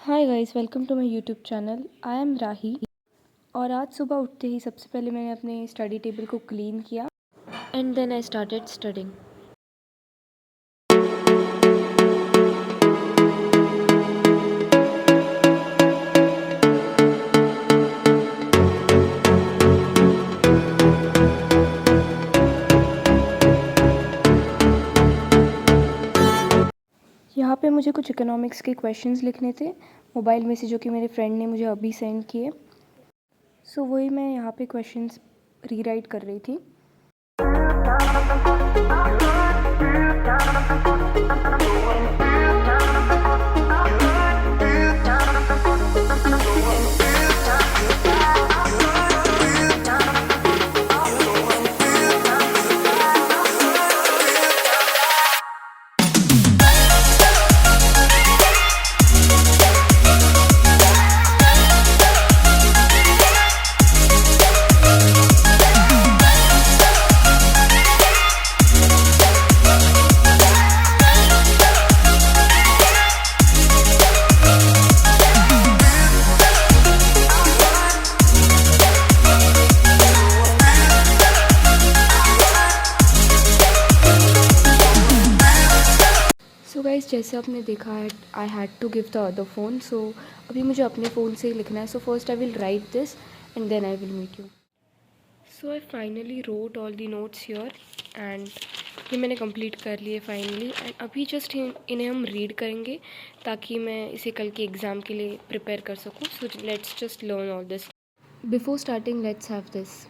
Hi guys, welcome to my YouTube channel. I am Rahi. और आज सुबह उठते ही सबसे पहले मैंने अपने स्टडी टेबल को क्लीन किया and then I started studying. यहाँ पे मुझे कुछ इकोनॉमिक्स के क्वेश्चंस लिखने थे मोबाइल में से, जो कि मेरे फ्रेंड ने मुझे अभी सेंड किए। सो वही मैं यहाँ पे क्वेश्चंस रीराइट कर रही थी। सो गाइस, जैसे आपने देखा है, I had to give the other phone. So अभी मुझे अपने फ़ोन से ही लिखना है। So first I will write this and then I will meet you. So I finally wrote all the notes here and ये मैंने कंप्लीट कर लिए फाइनली। एंड अभी जस्ट इन्हें हम रीड करेंगे ताकि मैं इसे कल के एग्ज़ाम के लिए प्रिपेयर कर सकूँ। So let's just learn all this. Before starting let's have this.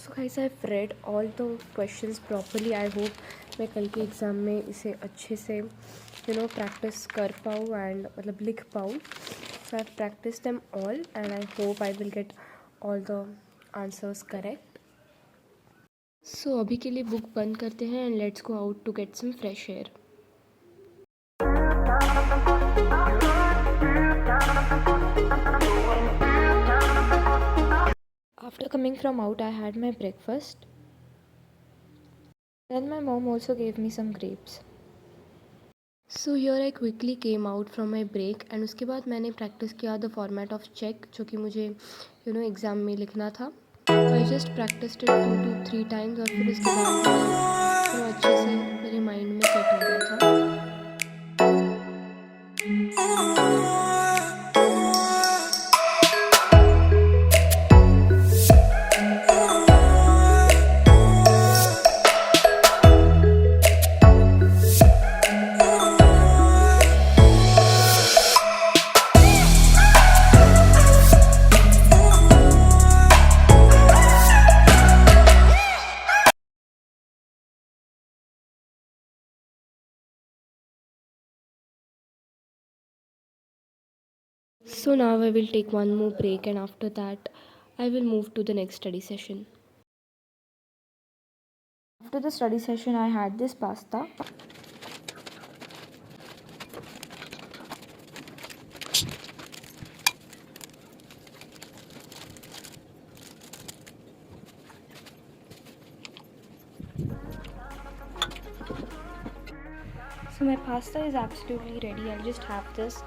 Guys, I have read all the questions properly. I hope मैं कल के एग्ज़ाम में इसे अच्छे से प्रैक्टिस कर पाऊँ एंड मतलब लिख पाऊँ। So I have practice them all and I hope I will get all the answers correct. So अभी के लिए बुक बंद करते हैं and let's go out to get some fresh air. After coming from out, I had my breakfast. Then my mom also gave me some grapes. So here I quickly came out from my break and उसके बाद मैंने practice किया the format of check, जो कि मुझे exam में लिखना था। So I just practiced it 2 to 3 times और फिर उसके बाद अच्छे से मेरे माइंड में सेट हो गया था। So now I will take one more break and after that I will move to the next study session. After the study session I had this pasta. So my pasta is absolutely ready. I'll just have this.